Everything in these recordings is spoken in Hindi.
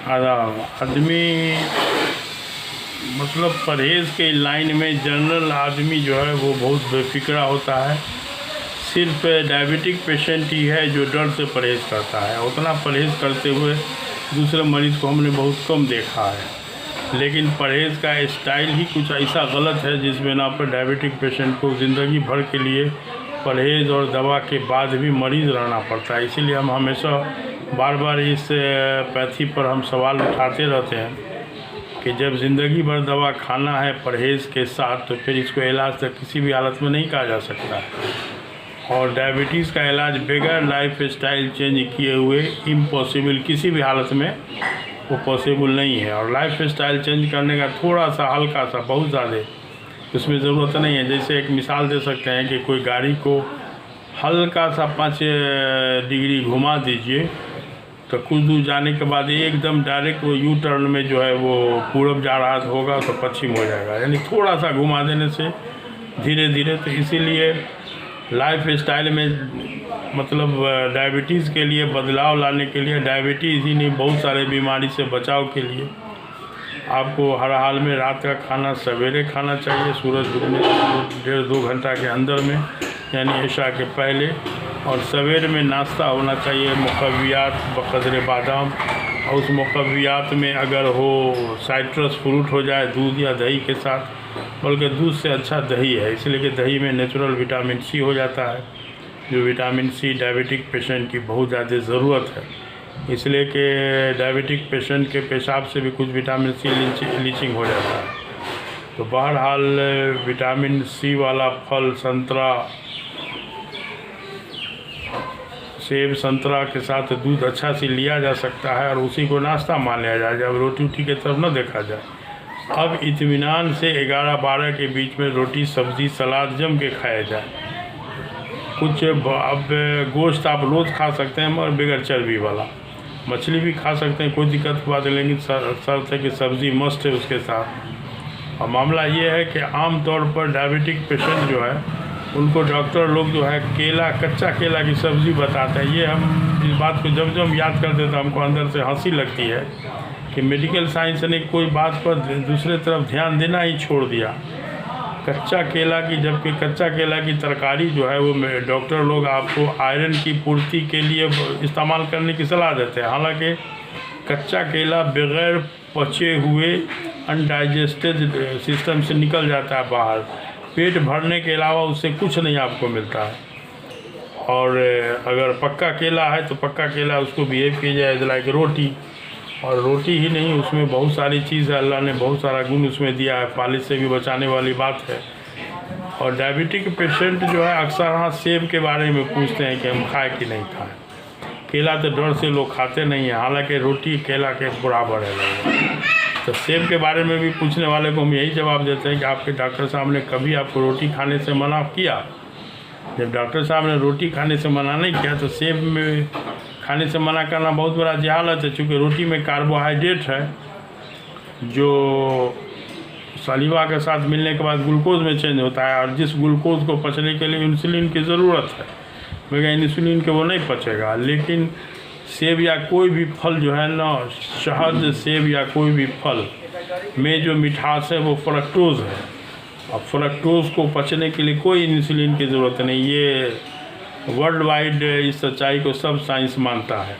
आदमी मतलब परहेज़ के लाइन में जनरल आदमी जो है वो बहुत बेफिक्रा होता है। सिर्फ डायबिटिक पेशेंट ही है जो डर से परहेज़ करता है। उतना परहेज़ करते हुए दूसरे मरीज़ को हमने बहुत कम देखा है। लेकिन परहेज़ का स्टाइल ही कुछ ऐसा गलत है जिस बिना पर डायबिटिक पेशेंट को ज़िंदगी भर के लिए परहेज़ और दवा के बाद भी मरीज़ रहना पड़ता है। इसीलिए हम हमेशा बार बार इस पैथी पर हम सवाल उठाते रहते हैं कि जब ज़िंदगी भर दवा खाना है परहेज़ के साथ, तो फिर इसको इलाज तक किसी भी हालत में नहीं कहा जा सकता है। और डायबिटीज़ का इलाज बगैर लाइफ स्टाइल चेंज किए हुए इम्पॉसिबल, किसी भी हालत में वो पॉसिबल नहीं है। और लाइफ स्टाइल चेंज करने का थोड़ा सा, हल्का सा, बहुत ज़्यादा उसमें ज़रूरत नहीं है। जैसे एक मिसाल दे सकते हैं कि कोई गाड़ी को हल्का सा 5 डिग्री घुमा दीजिए, तो कुछ दूर जाने के बाद एकदम डायरेक्ट वो यू टर्न में जो है वो पूरब जा रहा होगा तो पश्चिम हो जाएगा। यानी थोड़ा सा घुमा देने से धीरे धीरे। तो इसीलिए लाइफ स्टाइल में मतलब डायबिटीज़ के लिए बदलाव लाने के लिए, डायबिटीज़ ही नहीं बहुत सारे बीमारी से बचाव के लिए आपको हर हाल में रात का खाना सवेरे खाना चाहिए, सूरज डूबने 1.5-2 घंटा के अंदर में, यानी इशा के पहले। और सवेरे में नाश्ता होना चाहिए मुकव्वियात बक़दर बादाम, और उस मुकव्वियात में अगर हो साइट्रस फ्रूट हो जाए दूध या दही के साथ, बल्कि दूध से अच्छा दही है, इसलिए कि दही में नेचुरल विटामिन सी हो जाता है, जो विटामिन सी डायबिटिक पेशेंट की बहुत ज़्यादा ज़रूरत है। इसलिए कि डायबिटिक पेशेंट के पेशाब से भी कुछ विटामिन सी लीचिंग हो जाता है। तो बहरहाल विटामिन सी वाला फल संतरा, सेब संतरा के साथ दूध अच्छा से लिया जा सकता है और उसी को नाश्ता मान लिया जाए, जब रोटी उठी के तरफ न देखा जाए। अब इत्मीनान से 11-12 के बीच में रोटी सब्ज़ी सलाद जम के खाया जाए। कुछ अब गोश्त आप रोज़ खा सकते हैं मगर बगैर चर्बी वाला, मछली भी खा सकते हैं, कोई दिक्कत की बात है, लेकिन शर्त है कि सब्ज़ी मस्ट है उसके साथ। और मामला ये है कि आम तौर पर डायबिटिक पेशेंट जो है उनको डॉक्टर लोग जो है केला, कच्चा केला की सब्ज़ी बताते हैं। ये हम इस बात को जब जब याद करते हैं तो हमको अंदर से हंसी लगती है कि मेडिकल साइंस ने कोई बात पर दूसरे तरफ ध्यान देना ही छोड़ दिया। कच्चा केला की, जबकि कच्चा केला की तरकारी जो है वो डॉक्टर लोग आपको आयरन की पूर्ति के लिए इस्तेमाल करने की सलाह देते हैं। हालांकि कच्चा केला बग़ैर पचे हुए अनडाइजेस्टेड सिस्टम से निकल जाता है बाहर, पेट भरने के अलावा उससे कुछ नहीं आपको मिलता है। और अगर पक्का केला है तो पक्का केला उसको बिहेव किया जाए लाइक रोटी, और रोटी ही नहीं उसमें बहुत सारी चीज़ है, अल्लाह ने बहुत सारा गुण उसमें दिया है, फालिज से भी बचाने वाली बात है। और डायबिटिक पेशेंट जो है अक्सर हाँ सेब के बारे में पूछते हैं कि हम खाएँ कि नहीं खाएँ। केला तो डर से लोग खाते नहीं हैं, हालांकि रोटी केला के बराबर है लोग। तो सेब के बारे में भी पूछने वाले को हम यही जवाब देते हैं कि आपके डॉक्टर साहब ने कभी आपको रोटी खाने से मना किया? जब डॉक्टर साहब ने रोटी खाने से मना नहीं किया तो सेब में खाने से मना करना बहुत बड़ा जहालत है, चूँकि रोटी में कार्बोहाइड्रेट है जो सलीवा के साथ मिलने के बाद ग्लूकोज में चेंज होता है, और जिस ग्लूकोज को पचने के लिए इंसुलिन की ज़रूरत है, बगैर इंसुलिन के वो नहीं पचेगा। लेकिन सेब या कोई भी फल जो है ना, शहद, सेब या कोई भी फल में जो मिठास है वो फ्रक्टोज़ है, और फ्रक्टोज़ को पचने के लिए कोई इंसुलिन की ज़रूरत नहीं। ये वर्ल्ड वाइड इस सच्चाई को सब साइंस मानता है,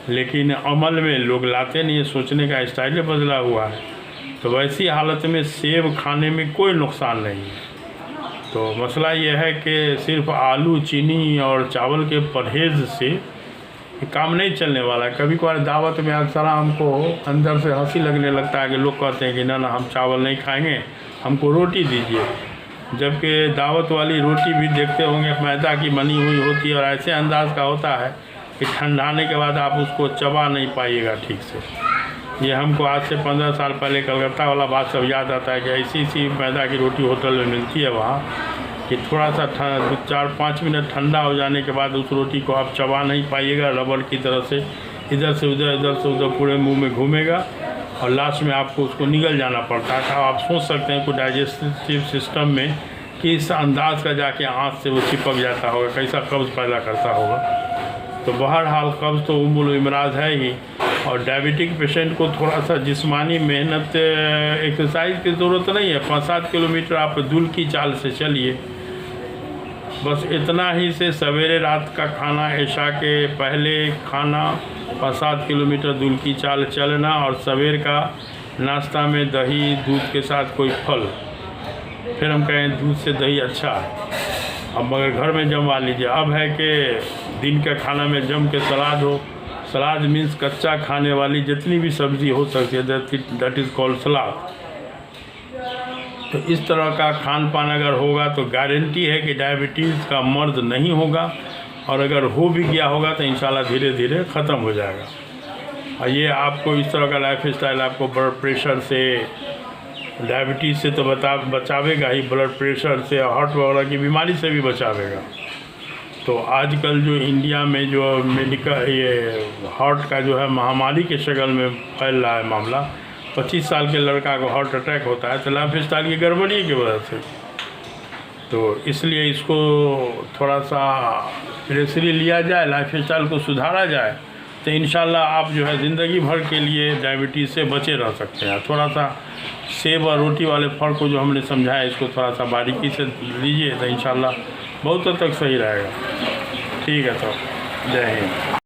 लेकिन अमल में लोग लाते नहीं, सोचने का स्टाइल बदला हुआ है। तो वैसी हालत में सेब खाने में कोई नुकसान नहीं है। तो मसला यह है कि सिर्फ आलू, चीनी और चावल के परहेज़ से काम नहीं चलने वाला है। कभी कभार दावत में अक्सर हमको अंदर से हंसी लगने लगता है कि लोग कहते हैं कि ना ना हम चावल नहीं खाएंगे, हमको रोटी दीजिए, जबकि दावत वाली रोटी भी देखते होंगे मैदा की बनी हुई होती है और ऐसे अंदाज का होता है कि ठंडाने के बाद आप उसको चबा नहीं पाइएगा ठीक से। ये हमको आज से 15 साल पहले कलकत्ता वाला बात सब याद आता है कि ऐसी सी मैदा की रोटी होटल में मिलती है वहाँ कि थोड़ा सा 4-5 मिनट ठंडा हो जाने के बाद उस रोटी को आप चबा नहीं पाइएगा, रबड़ की तरह से इधर से उधर पूरे मुंह में घूमेगा और लास्ट में आपको उसको निगल जाना पड़ता है। तो आप सोच सकते हैं कि डाइजेस्टिव सिस्टम में कि इस अंदाज का जाके आँत से वो चिपक जाता होगा, कैसा कब्ज़ पैदा करता होगा। तो बहरहाल कब्ज़ तो उम्मुल इमराज है ही, और डायबिटिक पेशेंट को थोड़ा सा जिस्मानी मेहनत, एक्सरसाइज की ज़रूरत नहीं है। 5-7 किलोमीटर आप दूर की चाल से चलिए, बस इतना ही से सवेरे रात का खाना, ऐशा के पहले खाना, 5-7 किलोमीटर दूर की चाल चलना, और सवेर का नाश्ता में दही दूध के साथ कोई फल। फिर हम कहें दूध से दही अच्छा है, अब मगर घर में जमवा लीजिए। अब है कि दिन का खाना में जम के सलाद हो। सलाद मीन्स कच्चा खाने वाली जितनी भी सब्ज़ी हो सकती है, दैट इज़ कॉल्ड सलाद। तो इस तरह का खान पान अगर होगा तो गारंटी है कि डायबिटीज़ का मर्ज नहीं होगा, और अगर हो भी गया होगा तो इंशाल्लाह धीरे धीरे ख़त्म हो जाएगा। और ये आपको इस तरह का लाइफ स्टाइल आपको ब्लड प्रेशर से, डायबिटीज़ से तो बचावेगा ही, ब्लड प्रेशर से, हार्ट वगैरह की बीमारी से भी बचावेगा। तो आजकल जो इंडिया में जो मेडिकल ये हार्ट का जो है महामारी के शक्ल में फैल रहा है मामला, 25 साल के लड़का को हार्ट अटैक होता है तो लाइफ स्टाइल की गड़बड़ी की वजह से। तो इसलिए इसको थोड़ा सा सीरियसली लिया जाए, लाइफ स्टाइल को सुधारा जाए, तो इंशाल्लाह आप जो है ज़िंदगी भर के लिए डायबिटीज़ से बचे रह सकते हैं। थोड़ा सा सेब और रोटी वाले फल को जो हमने समझाया, इसको थोड़ा सा बारीकी से लीजिए तो इंशाल्लाह बहुत हद तक सही रहेगा। ठीक है, तो जय हिंद।